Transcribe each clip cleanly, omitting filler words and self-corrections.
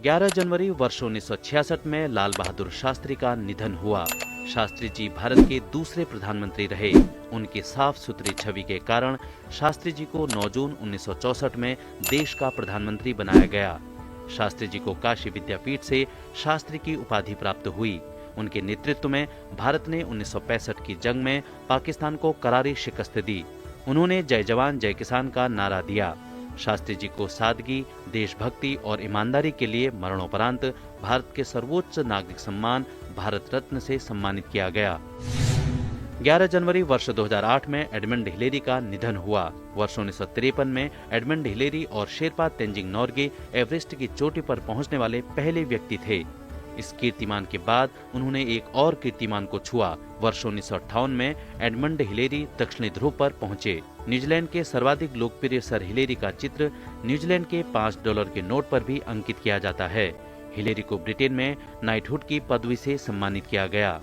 11 जनवरी वर्ष 1966 में लाल बहादुर शास्त्री का निधन हुआ। शास्त्री जी भारत के दूसरे प्रधानमंत्री रहे। उनकी साफ सुथरी छवि के कारण शास्त्री जी को 9 जून 1964 में देश का प्रधानमंत्री बनाया गया। शास्त्री जी को काशी विद्यापीठ से शास्त्री की उपाधि प्राप्त हुई। उनके नेतृत्व में भारत ने 1965 की जंग में पाकिस्तान को करारी शिकस्त दी। उन्होंने जय जवान जय किसान का नारा दिया। शास्त्री जी को सादगी, देशभक्ति और ईमानदारी के लिए मरणोपरांत भारत के सर्वोच्च नागरिक सम्मान भारत रत्न से सम्मानित किया गया। 11 जनवरी वर्ष 2008 में एडमंड हिलेरी का निधन हुआ। वर्ष 1953 में एडमंड हिलेरी और शेरपा तेंजिंग नोर्गे एवरेस्ट की चोटी पर पहुंचने वाले पहले व्यक्ति थे। इस कीर्तिमान के बाद उन्होंने एक और कीर्तिमान को छुआ। वर्ष 1958 में एडमंड हिलेरी दक्षिणी ध्रुव पर पहुंचे। न्यूजीलैंड के सर्वाधिक लोकप्रिय सर हिलेरी का चित्र न्यूजीलैंड के $5 के नोट पर भी अंकित किया जाता है। हिलेरी को ब्रिटेन में नाइटहुड की पदवी से सम्मानित किया गया।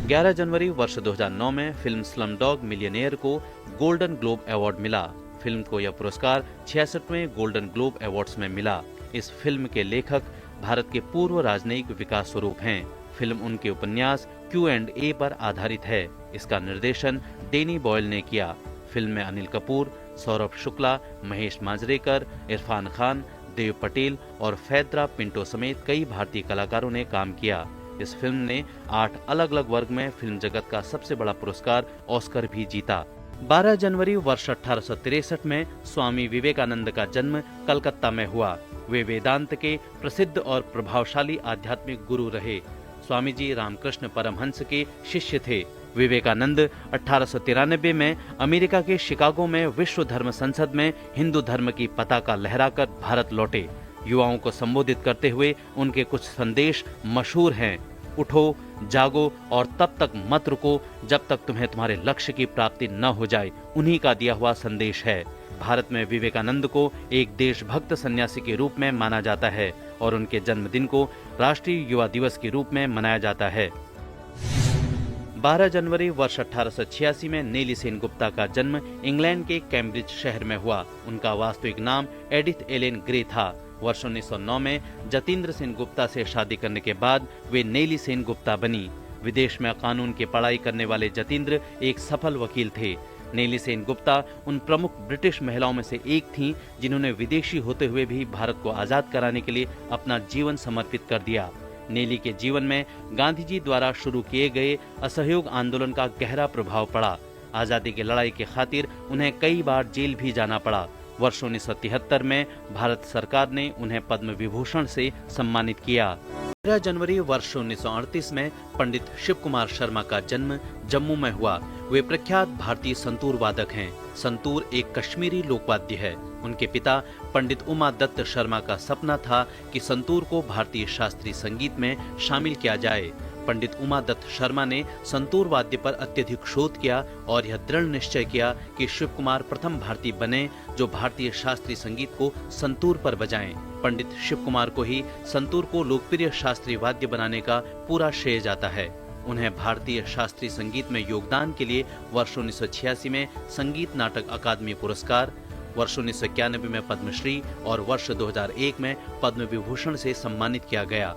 11 जनवरी वर्ष 2009 में फिल्म स्लमडॉग मिलियनेयर को गोल्डन ग्लोब अवार्ड मिला। फिल्म को यह पुरस्कार 66वें गोल्डन ग्लोब अवार्ड्स में मिला। इस फिल्म के लेखक भारत के पूर्व राजनयिक विकास स्वरूप हैं। फिल्म उनके उपन्यास Q&A पर आधारित है। इसका निर्देशन डेनी बॉयल ने किया। फिल्म में अनिल कपूर, सौरभ शुक्ला, महेश मांजरेकर, इरफान खान, देव पटेल और फैद्रा पिंटो समेत कई भारतीय कलाकारों ने काम किया। इस फिल्म ने 8 अलग अलग वर्ग में फिल्म जगत का सबसे बड़ा पुरस्कार ऑस्कर भी जीता। 12 जनवरी वर्ष 1863 में स्वामी विवेकानंद का जन्म कलकत्ता में हुआ। वे वेदांत के प्रसिद्ध और प्रभावशाली आध्यात्मिक गुरु रहे। स्वामी जी रामकृष्ण परमहंस के शिष्य थे। विवेकानंद 1893 में अमेरिका के शिकागो में विश्व धर्म संसद में हिंदू धर्म की पताका लहराकर भारत लौटे। युवाओं को संबोधित करते हुए उनके कुछ संदेश मशहूर हैं। उठो, जागो और तब तक मत रुको जब तक तुम्हें तुम्हारे लक्ष्य की प्राप्ति न हो जाए, उन्हीं का दिया हुआ संदेश है। भारत में विवेकानंद को एक देशभक्त सन्यासी के रूप में माना जाता है और उनके जन्मदिन को राष्ट्रीय युवा दिवस के रूप में मनाया जाता है। 12 जनवरी वर्ष 1886 में नेली सेन गुप्ता का जन्म इंग्लैंड के कैम्ब्रिज शहर में हुआ। उनका वास्तविक नाम एडिथ एलेन ग्रे था। वर्ष 1909 में जतींद्र सेन गुप्ता से शादी करने के बाद वे नेली सेन गुप्ता बनी। विदेश में कानून की पढ़ाई करने वाले जतींद्र एक सफल वकील थे। नेली सेन गुप्ता उन प्रमुख ब्रिटिश महिलाओं में से एक थीं जिन्होंने विदेशी होते हुए भी भारत को आजाद कराने के लिए अपना जीवन समर्पित कर दिया। नेली के जीवन में गांधी जी द्वारा शुरू किए गए असहयोग आंदोलन का गहरा प्रभाव पड़ा। आजादी की लड़ाई की खातिर उन्हें कई बार जेल भी जाना पड़ा। वर्ष 1973 में भारत सरकार ने उन्हें पद्म विभूषण से सम्मानित किया। 13 जनवरी वर्ष 1938 में पंडित शिव कुमार शर्मा का जन्म जम्मू में हुआ। वे प्रख्यात भारतीय संतूर वादक हैं। संतूर एक कश्मीरी लोकवाद्य है। उनके पिता पंडित उमा दत्त शर्मा का सपना था कि संतूर को भारतीय शास्त्रीय संगीत में शामिल किया जाए। पंडित उमा दत्त शर्मा ने संतूर वाद्य पर अत्यधिक शोध किया और यह दृढ़ निश्चय किया कि शिव कुमार प्रथम भारतीय बने जो भारतीय शास्त्रीय संगीत को संतूर पर बजाएं। पंडित शिव कुमार को ही संतूर को लोकप्रिय शास्त्रीय वाद्य बनाने का पूरा श्रेय जाता है। उन्हें भारतीय शास्त्रीय संगीत में योगदान के लिए वर्ष 1986 में संगीत नाटक अकादमी पुरस्कार, वर्ष 1991 में पद्मश्री और वर्ष 2001 में पद्म विभूषण से सम्मानित किया गया।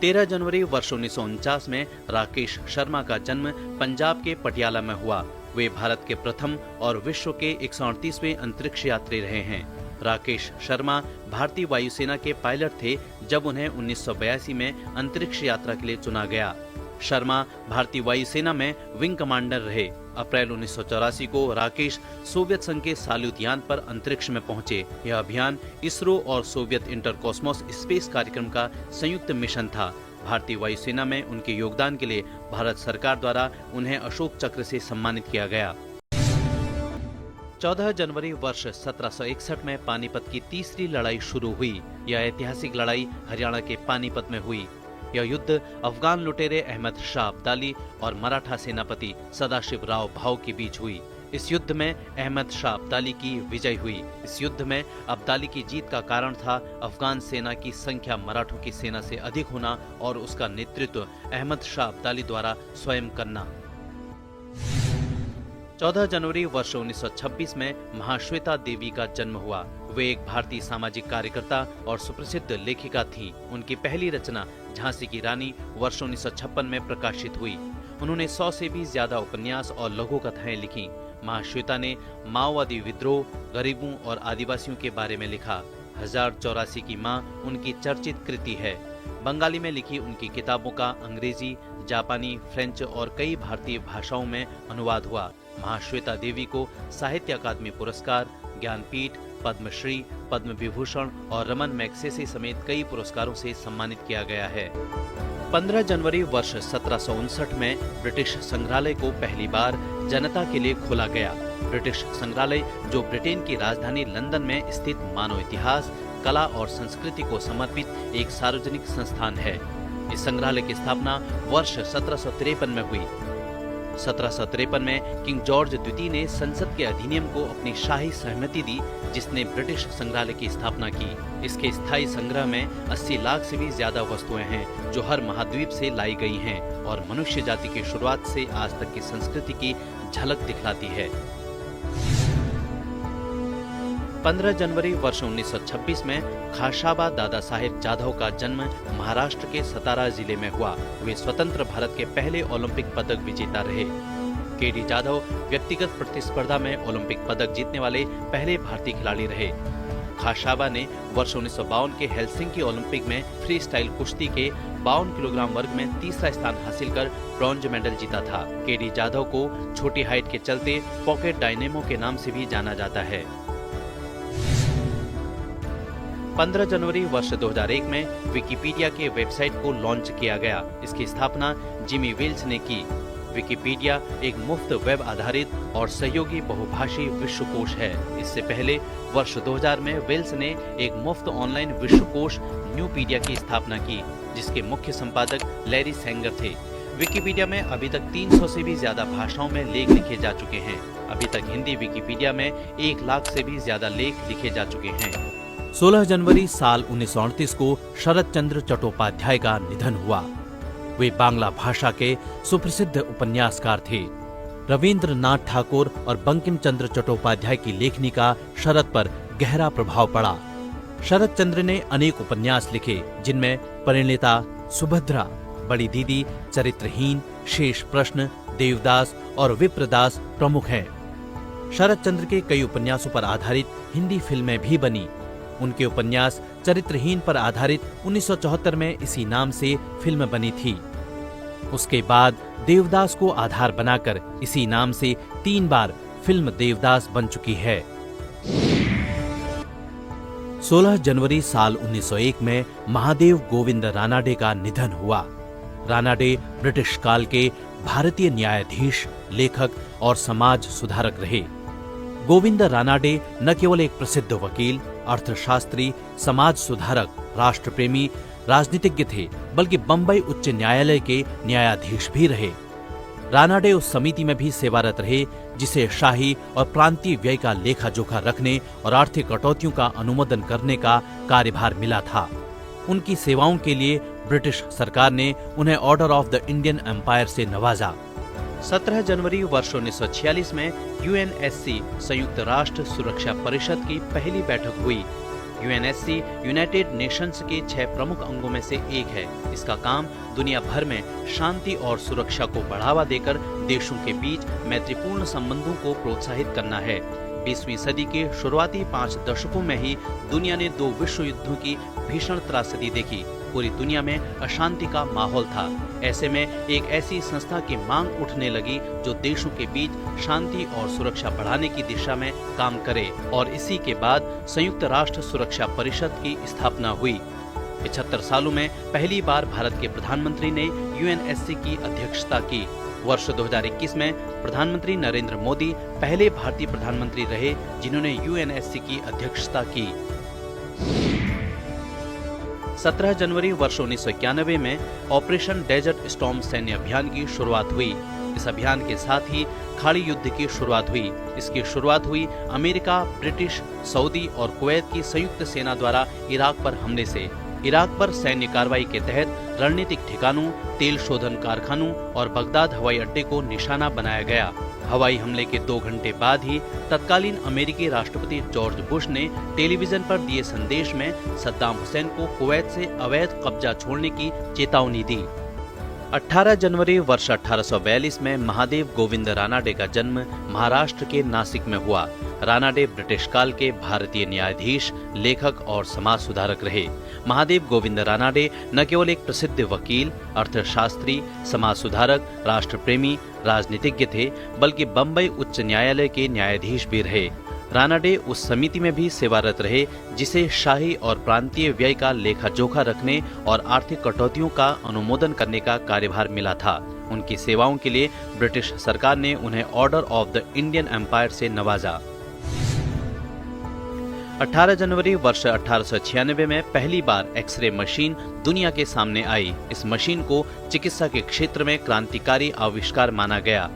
13 जनवरी वर्ष 1949 में राकेश शर्मा का जन्म पंजाब के पटियाला में हुआ। वे भारत के प्रथम और विश्व के 138वें अंतरिक्ष यात्री रहे हैं। राकेश शर्मा भारतीय वायुसेना के पायलट थे जब उन्हें 1982 में अंतरिक्ष यात्रा के लिए चुना गया। शर्मा भारतीय वायुसेना में विंग कमांडर रहे। अप्रैल 1984 को राकेश सोवियत संघ के साल्यूट यान पर अंतरिक्ष में पहुंचे। यह अभियान इसरो और सोवियत इंटरकॉस्मोस स्पेस कार्यक्रम का संयुक्त मिशन था। भारतीय वायुसेना में उनके योगदान के लिए भारत सरकार द्वारा उन्हें अशोक चक्र से सम्मानित किया गया। 14 जनवरी वर्ष 1761 में पानीपत की तीसरी लड़ाई शुरू हुई। यह ऐतिहासिक लड़ाई हरियाणा के पानीपत में हुई। यह युद्ध अफगान लुटेरे अहमद शाह अब्दाली और मराठा सेनापति सदाशिव राव भाऊ के बीच हुई। इस युद्ध में अहमद शाह अब्दाली की विजय हुई। इस युद्ध में अब्दाली की जीत का कारण था अफगान सेना की संख्या मराठों की सेना से अधिक होना और उसका नेतृत्व अहमद शाह अब्दाली द्वारा स्वयं करना। 14 जनवरी वर्ष 1926 में महाश्वेता देवी का जन्म हुआ। वे एक भारतीय सामाजिक कार्यकर्ता और सुप्रसिद्ध लेखिका थीं। उनकी पहली रचना झांसी की रानी वर्ष 1956 में प्रकाशित हुई। उन्होंने 100 से भी ज्यादा उपन्यास और लघु कथाएं लिखी। महाश्वेता ने माओवादी विद्रोह, गरीबों और आदिवासियों के बारे में लिखा। 1084 की मां उनकी चर्चित कृति है। बंगाली में लिखी उनकी किताबों का अंग्रेजी, जापानी, फ्रेंच और कई भारतीय भाषाओं में अनुवाद हुआ। महाश्वेता देवी को साहित्य अकादमी पुरस्कार, ज्ञानपीठ, पद्मश्री, पद्म विभूषण और रमन मैग्सेसे समेत कई पुरस्कारों से सम्मानित किया गया है। 15 जनवरी वर्ष 1759 में ब्रिटिश संग्रहालय को पहली बार जनता के लिए खोला गया। ब्रिटिश संग्रहालय, जो ब्रिटेन की राजधानी लंदन में स्थित मानव इतिहास, कला और संस्कृति को समर्पित एक सार्वजनिक संस्थान है। इस संग्रहालय की स्थापना वर्ष 1753 में हुई। 1753 में किंग जॉर्ज द्वितीय ने संसद के अधिनियम को अपनी शाही सहमति दी, जिसने ब्रिटिश संग्रहालय की स्थापना की। इसके स्थायी संग्रह में 80 लाख से भी ज्यादा वस्तुएं हैं, जो हर महाद्वीप से लाई गई हैं और मनुष्य जाति की शुरुआत से आज तक की संस्कृति की झलक दिखलाती है। 15 जनवरी वर्ष 1926 में खाशाबा दादा साहेब जाधव का जन्म महाराष्ट्र के सतारा जिले में हुआ। वे स्वतंत्र भारत के पहले ओलंपिक पदक विजेता रहे। केडी जाधव व्यक्तिगत प्रतिस्पर्धा में ओलंपिक पदक जीतने वाले पहले भारतीय खिलाड़ी रहे। खाशाबा ने वर्ष 1952 के हेलसिंकी ओलंपिक में फ्री स्टाइल कुश्ती के 52 किलोग्राम वर्ग में तीसरा स्थान हासिल कर ब्रॉन्ज मेडल जीता था। केडी जाधव को छोटी हाइट के चलते पॉकेट डायनेमो के नाम से भी जाना जाता है। 15 जनवरी वर्ष 2001 में विकिपीडिया के वेबसाइट को लॉन्च किया गया। इसकी स्थापना जिमी वेल्स ने की। विकिपीडिया एक मुफ्त वेब आधारित और सहयोगी बहुभाषी विश्वकोश है। इससे पहले वर्ष 2000 में वेल्स ने एक मुफ्त ऑनलाइन विश्वकोश न्यूपीडिया की स्थापना की, जिसके मुख्य संपादक लैरी सेंगर थे। विकिपीडिया में अभी तक 300 से भी ज्यादा भाषाओं में लेख लिखे जा चुके हैं। अभी तक हिंदी विकिपीडिया में 1 लाख से भी ज्यादा लेख लिखे जा चुके हैं। 16 जनवरी साल 1938 को शरद चंद्र चट्टोपाध्याय का निधन हुआ। वे बांग्ला भाषा के सुप्रसिद्ध उपन्यासकार थे। रविंद्रनाथ ठाकुर और बंकिम चंद्र चट्टोपाध्याय की लेखनी का शरद पर गहरा प्रभाव पड़ा। शरद चंद्र ने अनेक उपन्यास लिखे, जिनमें परिणीता, सुभद्रा, बड़ी दीदी, चरित्रहीन, शेष प्रश्न, देवदास और विप्रदास प्रमुख हैं। शरद चंद्र के कई उपन्यासों पर आधारित हिंदी फिल्में भी बनी। उनके उपन्यास चरित्रहीन पर आधारित 1974 में इसी नाम से फिल्म बनी थी। उसके बाद देवदास को आधार बनाकर इसी नाम से 3 बार फिल्म देवदास बन चुकी है। 16 जनवरी साल 1901 में महादेव गोविंद रानाडे का निधन हुआ। रानाडे ब्रिटिश काल के भारतीय न्यायाधीश, लेखक और समाज सुधारक रहे। गोविंद रानाडे न केवल एक प्रसिद्ध वकील, अर्थशास्त्री, समाज सुधारक, राष्ट्रप्रेमी, राजनीतिज्ञ थे, बल्कि बंबई उच्च न्यायालय के न्यायाधीश भी रहे। रानाडे उस समिति में भी सेवारत रहे जिसे शाही और प्रांतीय व्यय का लेखा जोखा रखने और आर्थिक कटौतियों का अनुमोदन करने का कार्यभार मिला था। उनकी सेवाओं के लिए ब्रिटिश सरकार ने उन्हें Order of the Indian Empire से नवाजा। 17 जनवरी वर्ष 1946 में यूएनएससी संयुक्त राष्ट्र सुरक्षा परिषद की पहली बैठक हुई। यूएनएससी यूनाइटेड नेशंस के 6 प्रमुख अंगों में से एक है। इसका काम दुनिया भर में शांति और सुरक्षा को बढ़ावा देकर देशों के बीच मैत्रीपूर्ण संबंधों को प्रोत्साहित करना है। 20वीं सदी के शुरुआती 5 दशकों में ही दुनिया ने 2 विश्व युद्धों की भीषण त्रासदी देखी। पूरी दुनिया में अशांति का माहौल था। ऐसे में एक ऐसी संस्था की मांग उठने लगी जो देशों के बीच शांति और सुरक्षा बढ़ाने की दिशा में काम करे, और इसी के बाद संयुक्त राष्ट्र सुरक्षा परिषद की स्थापना हुई। 75 सालों में पहली बार भारत के प्रधानमंत्री ने यूएनएससी की अध्यक्षता की। वर्ष 2021 में प्रधानमंत्री नरेंद्र मोदी पहले भारतीय प्रधानमंत्री रहे जिन्होंने यूएनएससी की अध्यक्षता की। 17 जनवरी वर्ष 1991 में ऑपरेशन डेजर्ट स्टॉर्म सैन्य अभियान की शुरुआत हुई। इस अभियान के साथ ही खाड़ी युद्ध की शुरुआत हुई। इसकी शुरुआत हुई अमेरिका, ब्रिटिश, सऊदी और कुवैत की संयुक्त सेना द्वारा इराक पर हमले से। इराक पर सैन्य कार्रवाई के तहत रणनीतिक ठिकानों, तेल शोधन कारखानों और बगदाद हवाई अड्डे को निशाना बनाया गया। हवाई हमले के 2 घंटे बाद ही तत्कालीन अमेरिकी राष्ट्रपति जॉर्ज बुश ने टेलीविजन पर दिए संदेश में सद्दाम हुसैन को कुवैत से अवैध कब्जा छोड़ने की चेतावनी दी। 18 जनवरी वर्ष 1842 में महादेव गोविंद रानाडे का जन्म महाराष्ट्र के नासिक में हुआ। रानाडे ब्रिटिश काल के भारतीय न्यायाधीश, लेखक और समाज सुधारक रहे। महादेव गोविंद रानाडे न केवल एक प्रसिद्ध वकील, अर्थशास्त्री, समाज सुधारक, राष्ट्रप्रेमी, राजनीतिज्ञ थे, बल्कि बम्बई उच्च न्यायालय के न्यायाधीश भी रहे। रानाडे उस समिति में भी सेवारत रहे जिसे शाही और प्रांतीय व्यय का लेखा जोखा रखने और आर्थिक कटौतियों का अनुमोदन करने का कार्यभार मिला था। उनकी सेवाओं के लिए ब्रिटिश सरकार ने उन्हें Order of the Indian Empire से नवाजा। 18 जनवरी वर्ष 1896 में पहली बार एक्सरे मशीन दुनिया के सामने आई। इस मशीन को चिकित्सा के क्षेत्र में क्रांतिकारी आविष्कार माना गया।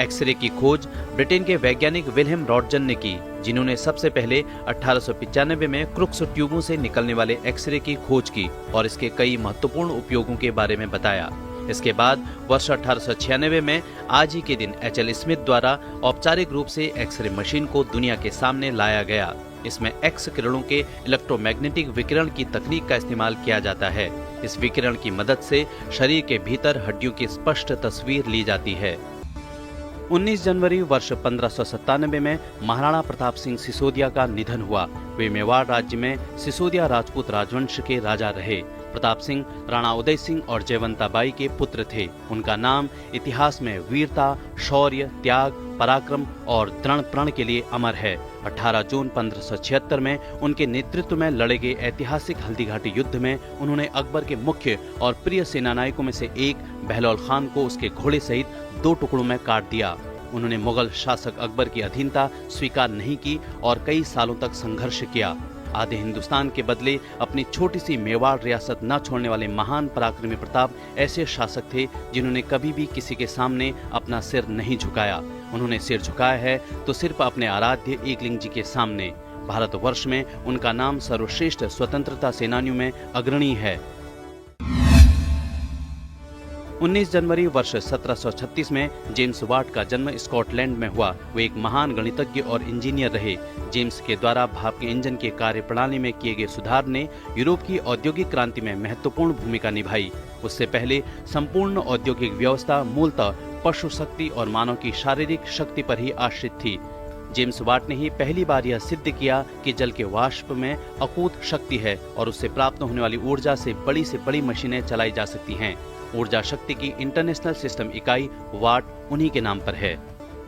एक्सरे की खोज ब्रिटेन के वैज्ञानिक विल्हेम रॉन्टजन ने की, जिन्होंने सबसे पहले 1895 में क्रुक्स ट्यूबों से निकलने वाले एक्सरे की खोज की और इसके कई महत्वपूर्ण उपयोगों के बारे में बताया। इसके बाद वर्ष 1896 में आज ही के दिन एच.एल. स्मिथ द्वारा औपचारिक रूप से एक्सरे मशीन को दुनिया के सामने लाया गया। इसमें एक्स किरणों के इलेक्ट्रोमैग्नेटिक विकिरण की तकनीक का इस्तेमाल किया जाता है। इस विकिरण की मदद से शरीर के भीतर हड्डियों की स्पष्ट तस्वीर ली जाती है। 19 जनवरी वर्ष 1597 में महाराणा प्रताप सिंह सिसोदिया का निधन हुआ। वे मेवाड़ राज्य में सिसोदिया राजपूत राजवंश के राजा रहे। प्रताप सिंह राणा उदय सिंह और जयवंता बाई के पुत्र थे। उनका नाम इतिहास में वीरता, शौर्य, त्याग, पराक्रम और दृढ़ प्रण के लिए अमर है। 18 जून 1576 में उनके नेतृत्व में लड़े गए ऐतिहासिक हल्दीघाटी युद्ध में उन्होंने अकबर के मुख्य और प्रिय सेनानायकों में से एक बहलौल खान को उसके घोड़े सहित 2 टुकड़ों में काट दिया। उन्होंने मुगल शासक अकबर की अधीनता स्वीकार नहीं की और कई सालों तक संघर्ष किया। आधे हिंदुस्तान के बदले अपनी छोटी सी मेवाड़ रियासत न छोड़ने वाले महान पराक्रमी प्रताप ऐसे शासक थे जिन्होंने कभी भी किसी के सामने अपना सिर नहीं झुकाया। उन्होंने सिर झुकाया है तो सिर्फ अपने आराध्य एकलिंग जी के सामने। भारतवर्ष में उनका नाम सर्वश्रेष्ठ स्वतंत्रता सेनानियों में अग्रणी है। 19 जनवरी वर्ष 1736 में जेम्स वाट का जन्म स्कॉटलैंड में हुआ। वे एक महान गणितज्ञ और इंजीनियर रहे। जेम्स के द्वारा भाप के इंजन के कार्यप्रणाली में किए गए सुधार ने यूरोप की औद्योगिक क्रांति में महत्वपूर्ण भूमिका निभाई। उससे पहले संपूर्ण औद्योगिक व्यवस्था मूलतः पशु शक्ति और मानव की शारीरिक शक्ति पर ही आश्रित थी। जेम्स वाट ने ही पहली बार यह सिद्ध किया कि जल के वाष्प में अकूत शक्ति है और उससे प्राप्त होने वाली ऊर्जा से बड़ी मशीनें चलाई जा सकती हैं। ऊर्जा शक्ति की इंटरनेशनल सिस्टम इकाई वाट उन्हीं के नाम पर है।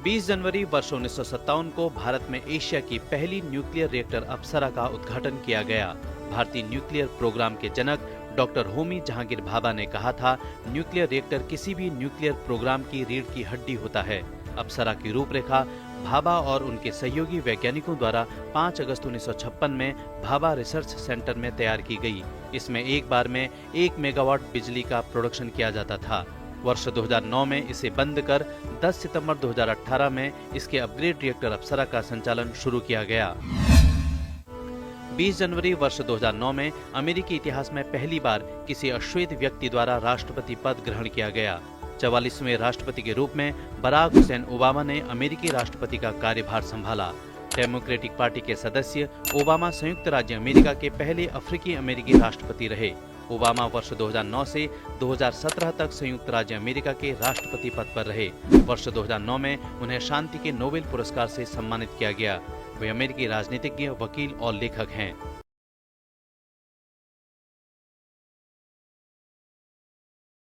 20 जनवरी वर्ष 1957 को भारत में एशिया की पहली न्यूक्लियर रिएक्टर अप्सरा का उद्घाटन किया गया। भारतीय न्यूक्लियर प्रोग्राम के जनक डॉक्टर होमी जहांगीर भाभा ने कहा था, न्यूक्लियर रिएक्टर किसी भी न्यूक्लियर प्रोग्राम की रीढ़ की हड्डी होता है। अप्सरा की रूपरेखा भाभा और उनके सहयोगी वैज्ञानिकों द्वारा 5 अगस्त 1956 में भाभा रिसर्च सेंटर में तैयार की गई। इसमें एक बार में 1 मेगावाट बिजली का प्रोडक्शन किया जाता था। वर्ष 2009 में इसे बंद कर 10 सितंबर 2018 में इसके अपग्रेड रिएक्टर अप्सरा का संचालन शुरू किया गया। 20 जनवरी वर्ष 2009 में अमेरिकी इतिहास में पहली बार किसी अश्वेत व्यक्ति द्वारा राष्ट्रपति पद ग्रहण किया गया। 44वें राष्ट्रपति के रूप में बराक हुसैन ओबामा ने अमेरिकी राष्ट्रपति का कार्यभार संभाला। डेमोक्रेटिक पार्टी के सदस्य ओबामा संयुक्त राज्य अमेरिका के पहले अफ्रीकी अमेरिकी राष्ट्रपति रहे। ओबामा वर्ष 2009 से 2017 तक संयुक्त राज्य अमेरिका के राष्ट्रपति पद पर रहे। वर्ष 2009 में उन्हें शांति के नोबेल पुरस्कार से सम्मानित किया गया। वे अमेरिकी राजनीतिज्ञ, वकील और लेखक हैं।